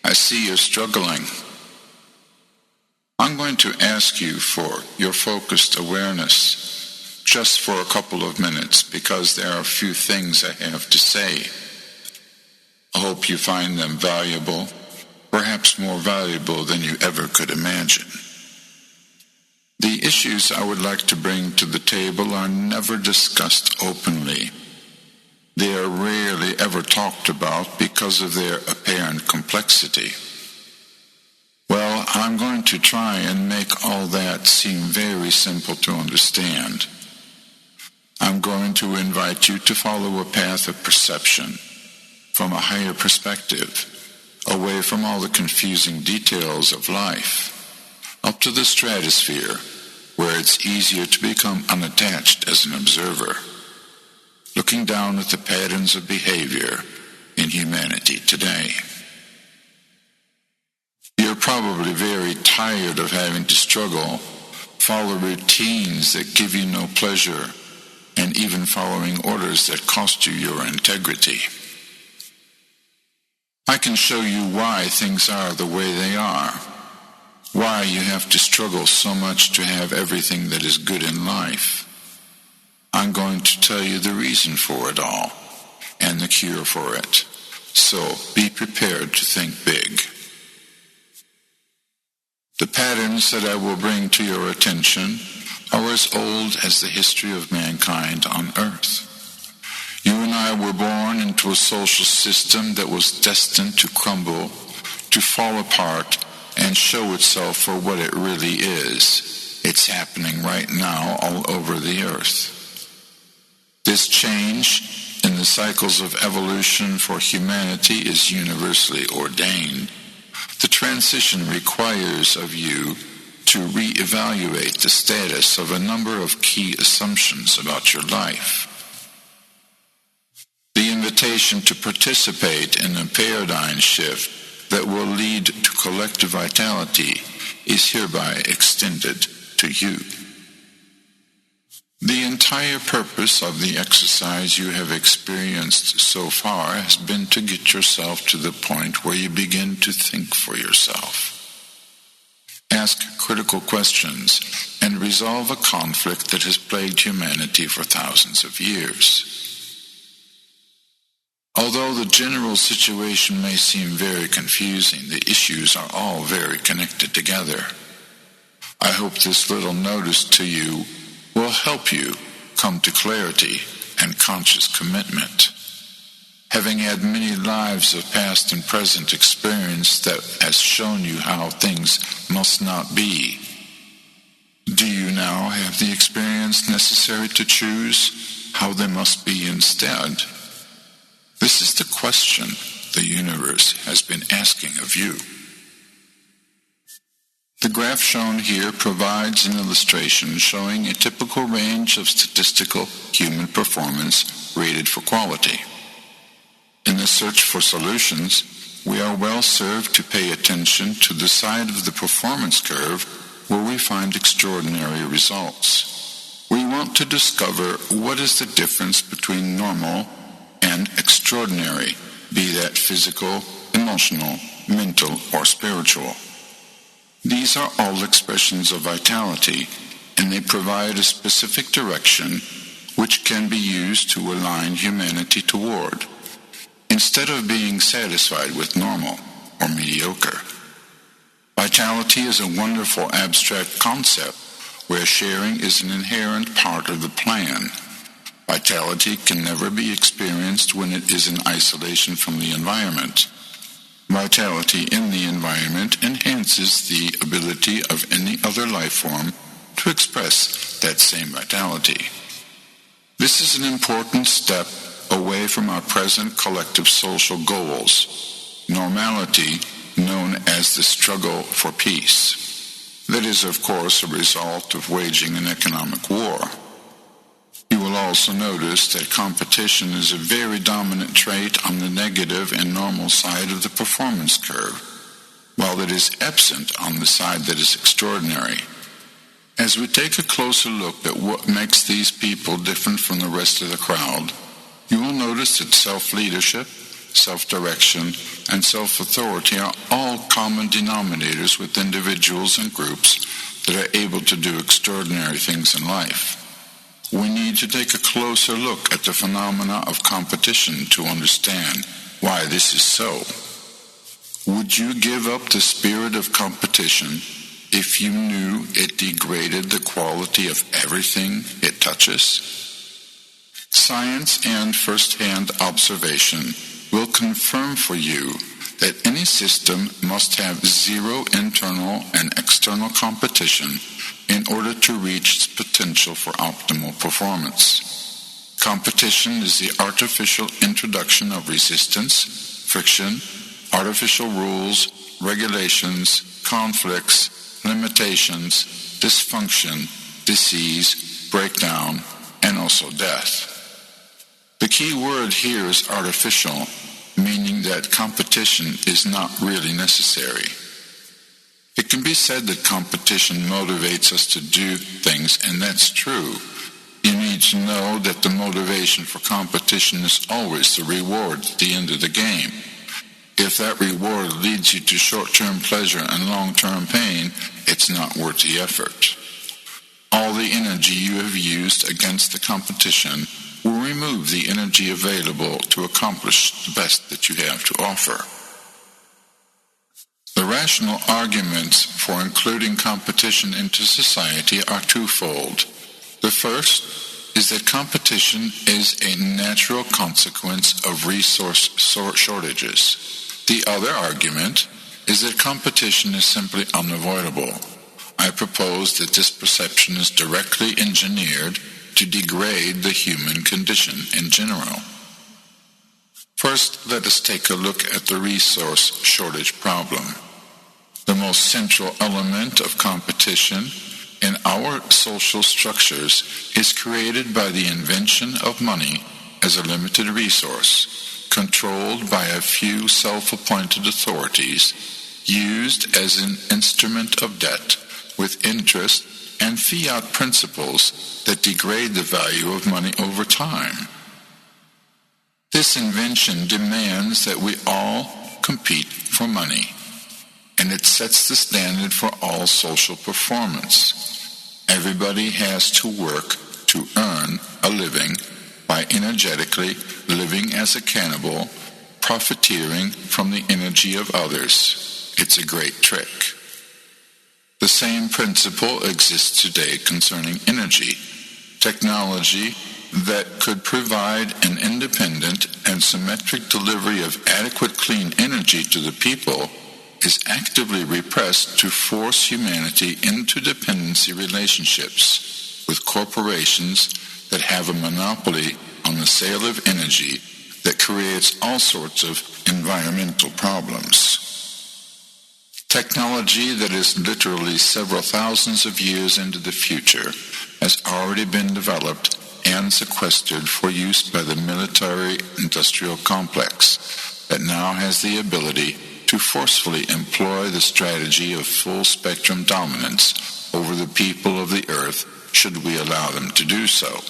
I see you're struggling. I'm going to ask you for your focused awareness just for a couple of minutes because there are a few things I have to say. I hope you find them valuable, perhaps more valuable than you ever could imagine. The issues I would like to bring to the table are never discussed openly. They are rarely ever talked about because of their apparent complexity. Well, I'm going to try and make all that seem very simple to understand. I'm going to invite you to follow a path of perception from a higher perspective, away from all the confusing details of life, up to the stratosphere, where it's easier to become unattached as an observer, looking down at the patterns of behavior in humanity today. You're probably very tired of having to struggle, follow routines that give you no pleasure, and even following orders that cost you your integrity. I can show you why things are the way they are, why you have to struggle so much to have everything that is good in life. I'm going to tell you the reason for it all, and the cure for it. So be prepared to think big. The patterns that I will bring to your attention are as old as the history of mankind on earth. You and I were born into a social system that was destined to crumble, to fall apart, and show itself for what it really is. It's happening right now all over the earth. This change in the cycles of evolution for humanity is universally ordained. The transition requires of you to reevaluate the status of a number of key assumptions about your life. The invitation to participate in a paradigm shift that will lead to collective vitality is hereby extended to you. The entire purpose of the exercise you have experienced so far has been to get yourself to the point where you begin to think for yourself. Ask critical questions and resolve a conflict that has plagued humanity for thousands of years. Although the general situation may seem very confusing, the issues are all very connected together. I hope this little notice to you will help you come to clarity and conscious commitment. Having had many lives of past and present experience that has shown you how things must not be, do you now have the experience necessary to choose how they must be instead? This is the question the universe has been asking of you. The graph shown here provides an illustration showing a typical range of statistical human performance rated for quality. In the search for solutions, we are well served to pay attention to the side of the performance curve where we find extraordinary results. We want to discover what is the difference between normal and extraordinary, be that physical, emotional, mental, or spiritual. These are all expressions of vitality, and they provide a specific direction which can be used to align humanity toward, instead of being satisfied with normal or mediocre. Vitality is a wonderful abstract concept where sharing is an inherent part of the plan. Vitality can never be experienced when it is in isolation from the environment. Vitality in the environment enhances the ability of any other life form to express that same vitality. This is an important step away from our present collective social goals, normality known as the struggle for peace. That is, of course, a result of waging an economic war. You will also notice that competition is a very dominant trait on the negative and normal side of the performance curve, while it is absent on the side that is extraordinary. As we take a closer look at what makes these people different from the rest of the crowd, you will notice that self-leadership, self-direction, and self-authority are all common denominators with individuals and groups that are able to do extraordinary things in life. We need to take a closer look at the phenomena of competition to understand why this is so. Would you give up the spirit of competition if you knew it degraded the quality of everything it touches? Science and first-hand observation will confirm for you that any system must have zero internal and external competition in order to reach its potential for optimal performance. Competition is the artificial introduction of resistance, friction, artificial rules, regulations, conflicts, limitations, dysfunction, disease, breakdown, and also death. The key word here is artificial, meaning that competition is not really necessary. It can be said that competition motivates us to do things, and that's true. You need to know that the motivation for competition is always the reward at the end of the game. If that reward leads you to short-term pleasure and long-term pain, it's not worth the effort. All the energy you have used against the competition will remove the energy available to accomplish the best that you have to offer. The rational arguments for including competition into society are twofold. The first is that competition is a natural consequence of resource shortages. The other argument is that competition is simply unavoidable. I propose that this perception is directly engineered to degrade the human condition in general. First, let us take a look at the resource shortage problem. The most central element of competition in our social structures is created by the invention of money as a limited resource, controlled by a few self-appointed authorities, used as an instrument of debt with interest and fiat principles that degrade the value of money over time. This invention demands that we all compete for money, and it sets the standard for all social performance. Everybody has to work to earn a living by energetically living as a cannibal, profiteering from the energy of others. It's a great trick. The same principle exists today concerning energy. Technology that could provide an independent and symmetric delivery of adequate clean energy to the people is actively repressed to force humanity into dependency relationships with corporations that have a monopoly on the sale of energy that creates all sorts of environmental problems. Technology that is literally several thousands of years into the future has already been developed and sequestered for use by the military-industrial complex that now has the ability to forcefully employ the strategy of full-spectrum dominance over the people of the earth should we allow them to do so.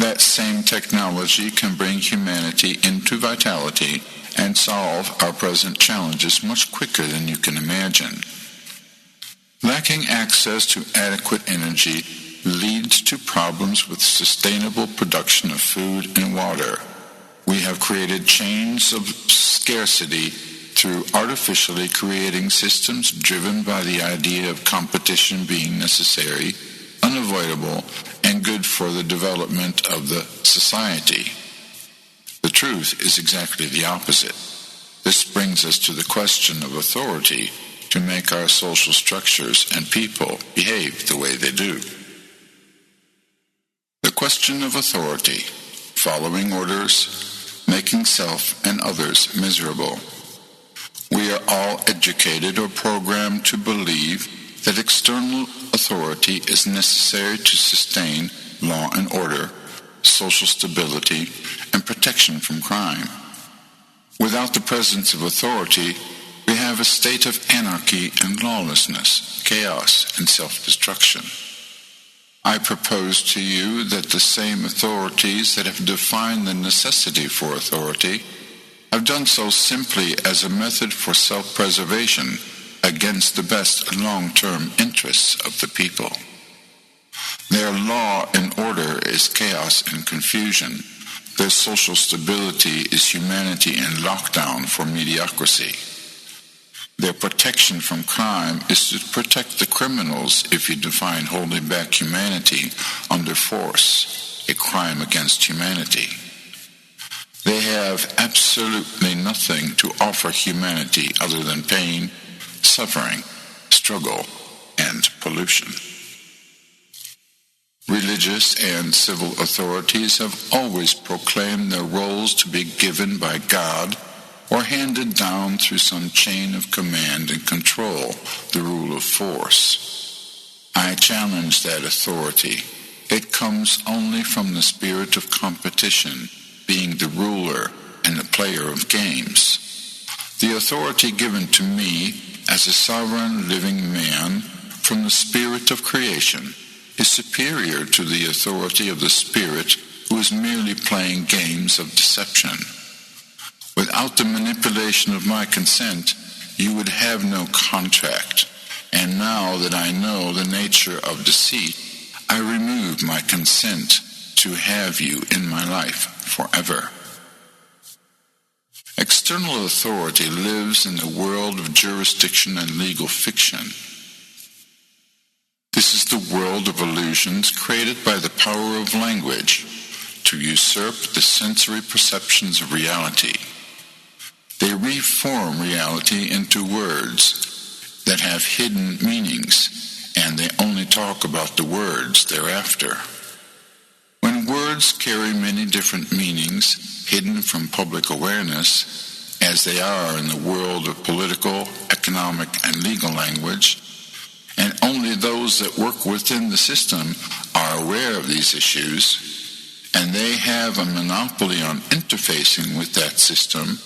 That same technology can bring humanity into vitality and solve our present challenges much quicker than you can imagine. Lacking access to adequate energy leads to problems with sustainable production of food and water. We have created chains of scarcity through artificially creating systems driven by the idea of competition being necessary, unavoidable, and good for the development of the society. The truth is exactly the opposite. This brings us to the question of authority to make our social structures and people behave the way they do. The question of authority, following orders, making self and others miserable. We are all educated or programmed to believe that external authority is necessary to sustain law and order, social stability, and protection from crime. Without the presence of authority, we have a state of anarchy and lawlessness, chaos, and self-destruction. I propose to you that the same authorities that have defined the necessity for authority have done so simply as a method for self-preservation against the best long-term interests of the people. Their law and order is chaos and confusion. Their social stability is humanity in lockdown for mediocrity. Their protection from crime is to protect the criminals if you define holding back humanity under force, a crime against humanity. They have absolutely nothing to offer humanity other than pain, suffering, struggle, and pollution. Religious and civil authorities have always proclaimed their roles to be given by God or handed down through some chain of command and control, the rule of force. I challenge that authority. It comes only from the spirit of competition, being the ruler and the player of games. The authority given to me as a sovereign living man from the spirit of creation is superior to the authority of the spirit who is merely playing games of deception. Without the manipulation of my consent, you would have no contract, and now that I know the nature of deceit, I remove my consent to have you in my life forever. External authority lives in the world of jurisdiction and legal fiction. This is the world of illusions created by the power of language to usurp the sensory perceptions of reality. They reform reality into words that have hidden meanings, and they only talk about the words thereafter. When words carry many different meanings hidden from public awareness, as they are in the world of political, economic, and legal language, and only those that work within the system are aware of these issues, and they have a monopoly on interfacing with that system,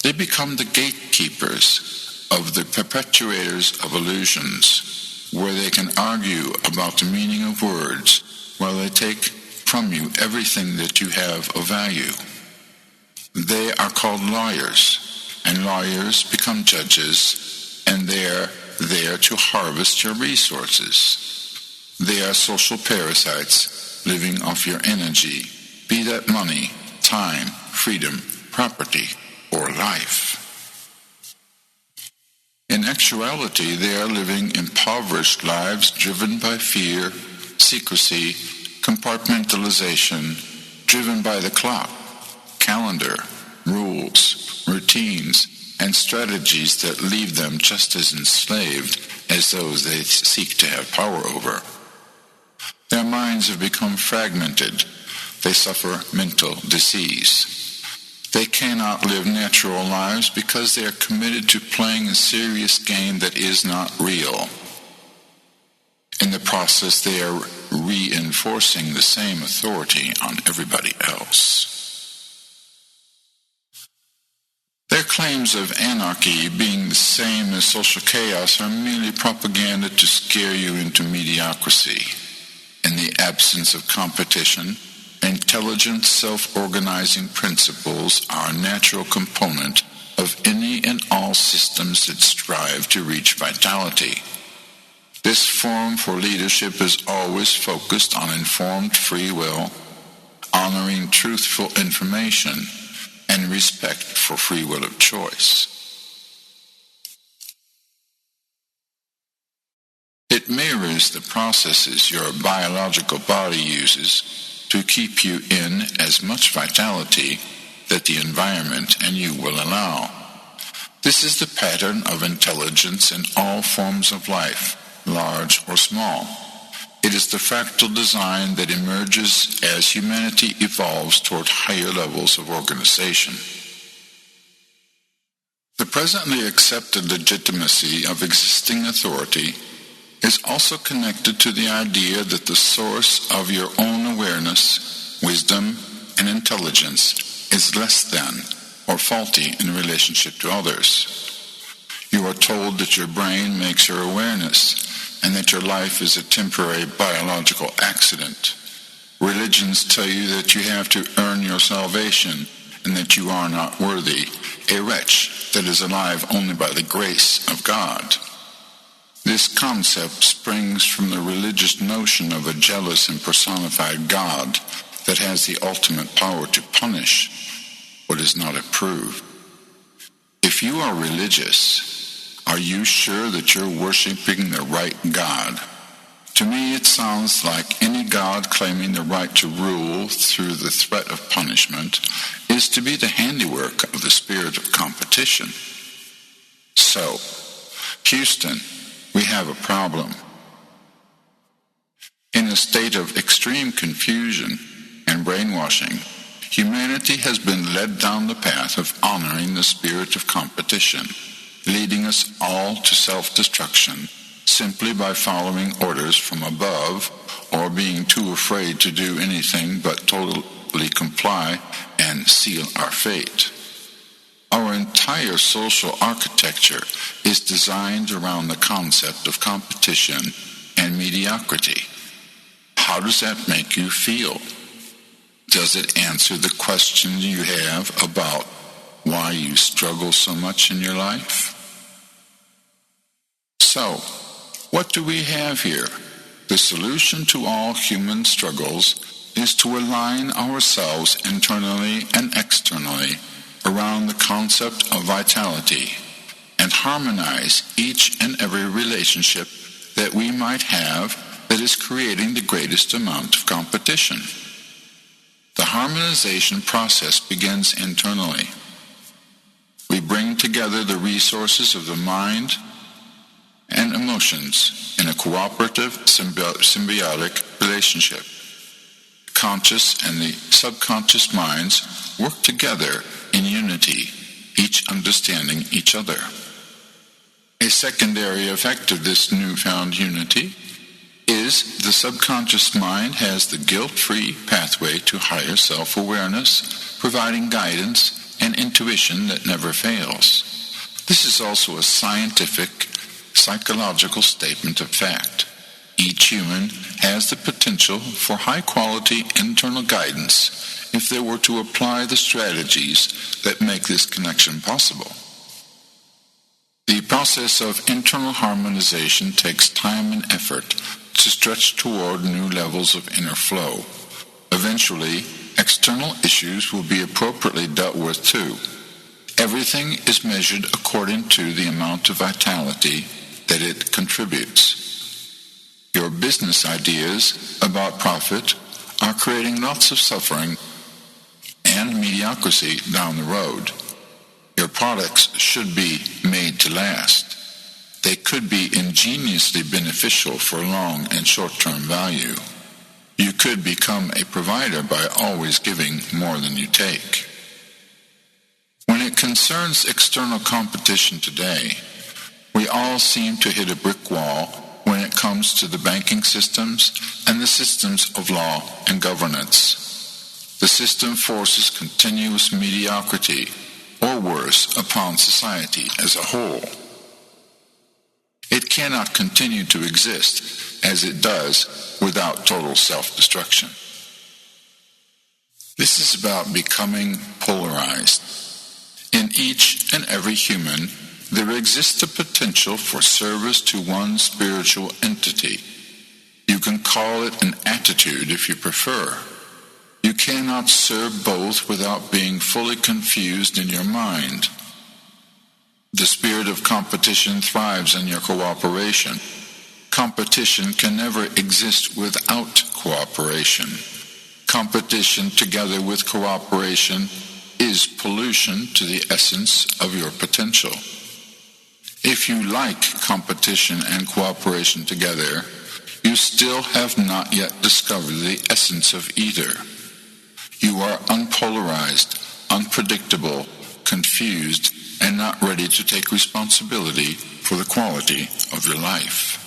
they become the gatekeepers of the perpetuators of illusions, where they can argue about the meaning of words while they take from you everything that you have of value. They are called lawyers, and lawyers become judges, and they're there to harvest your resources. They are social parasites living off your energy, be that money, time, freedom, property, or life. In actuality, they are living impoverished lives driven by fear, secrecy, compartmentalization, driven by the clock, calendar, rules, routines, and strategies that leave them just as enslaved as those they seek to have power over. Their minds have become fragmented. They suffer mental disease. They cannot live natural lives because they are committed to playing a serious game that is not real. In the process, they are reinforcing the same authority on everybody else. Their claims of anarchy being the same as social chaos are merely propaganda to scare you into mediocrity. In the absence of competition, intelligent self-organizing principles are a natural component of any and all systems that strive to reach vitality. This forum for leadership is always focused on informed free will, honoring truthful information, and respect for free will of choice. It mirrors the processes your biological body uses to keep you in as much vitality that the environment and you will allow. This is the pattern of intelligence in all forms of life, large or small. It is the fractal design that emerges as humanity evolves toward higher levels of organization. The presently accepted legitimacy of existing authority is also connected to the idea that the source of your own awareness, wisdom, and intelligence is less than or faulty in relationship to others. You are told that your brain makes your awareness, and that your life is a temporary biological accident. Religions tell you that you have to earn your salvation, and that you are not worthy, a wretch that is alive only by the grace of God. This concept springs from the religious notion of a jealous and personified God that has the ultimate power to punish what is not approved. If you are religious, are you sure that you're worshiping the right God? To me, it sounds like any God claiming the right to rule through the threat of punishment is to be the handiwork of the spirit of competition. So, Houston, we have a problem. In a state of extreme confusion and brainwashing, humanity has been led down the path of honoring the spirit of competition, leading us all to self-destruction simply by following orders from above or being too afraid to do anything but totally comply and seal our fate. Our entire social architecture is designed around the concept of competition and mediocrity. How does that make you feel? Does it answer the question you have about why you struggle so much in your life? So, what do we have here? The solution to all human struggles is to align ourselves internally and externally around the concept of vitality and harmonize each and every relationship that we might have that is creating the greatest amount of competition. The harmonization process begins internally. We bring together the resources of the mind and emotions in a cooperative, symbiotic relationship. The conscious and the subconscious minds work together in unity, each understanding each other. A secondary effect of this newfound unity is the subconscious mind has the guilt-free pathway to higher self-awareness, providing guidance and intuition that never fails. This is also a scientific, psychological statement of fact. Each human has the potential for high-quality internal guidance if they were to apply the strategies that make this connection possible. The process of internal harmonization takes time and effort to stretch toward new levels of inner flow. Eventually, external issues will be appropriately dealt with too. Everything is measured according to the amount of vitality that it contributes. Your business ideas about profit are creating lots of suffering and mediocrity down the road. Your products should be made to last. They could be ingeniously beneficial for long and short-term value. You could become a provider by always giving more than you take. When it concerns external competition today, we all seem to hit a brick wall when it comes to the banking systems and the systems of law and governance. The system forces continuous mediocrity, or worse, upon society as a whole. It cannot continue to exist as it does without total self-destruction. This is about becoming polarized. In each and every human, there exists the potential for service to one spiritual entity. You can call it an attitude if you prefer. You cannot serve both without being fully confused in your mind. The spirit of competition thrives in your cooperation. Competition can never exist without cooperation. Competition together with cooperation is pollution to the essence of your potential. If you like competition and cooperation together, you still have not yet discovered the essence of either. You are unpolarized, unpredictable, confused, and not ready to take responsibility for the quality of your life.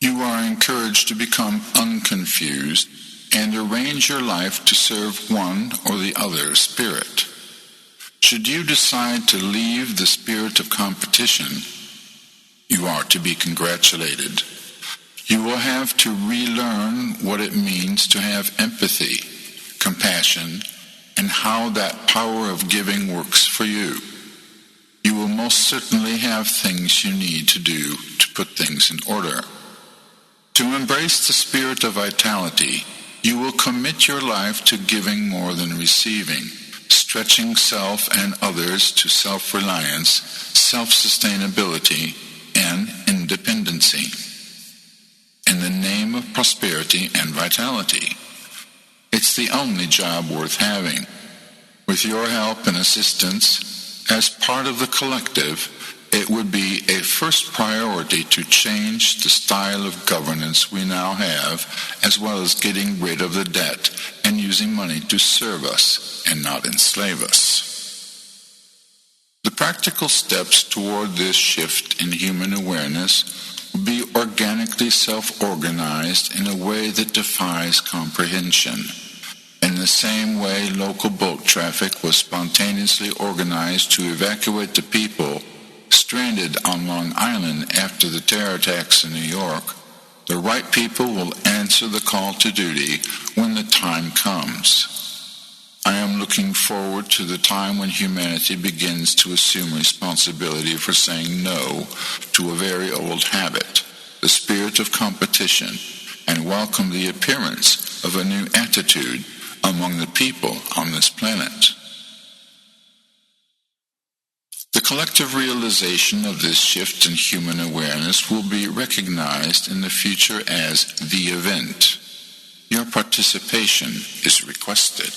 You are encouraged to become unconfused and arrange your life to serve one or the other spirit. Should you decide to leave the spirit of competition, you are to be congratulated. You will have to relearn what it means to have empathy, compassion, and how that power of giving works for you. You will most certainly have things you need to do to put things in order. To embrace the spirit of vitality, you will commit your life to giving more than receiving, stretching self and others to self-reliance, self-sustainability, and independency. In the name of prosperity and vitality. It's the only job worth having. With your help and assistance, as part of the collective, it would be a first priority to change the style of governance we now have, as well as getting rid of the debt and using money to serve us and not enslave us. The practical steps toward this shift in human awareness will be organically self-organized in a way that defies comprehension. In the same way local boat traffic was spontaneously organized to evacuate the people stranded on Long Island after the terror attacks in New York, the right people will answer the call to duty when the time comes. I am looking forward to the time when humanity begins to assume responsibility for saying no to a very old habit, the spirit of competition, and welcome the appearance of a new attitude among the people on this planet. The collective realization of this shift in human awareness will be recognized in the future as the event. Your participation is requested.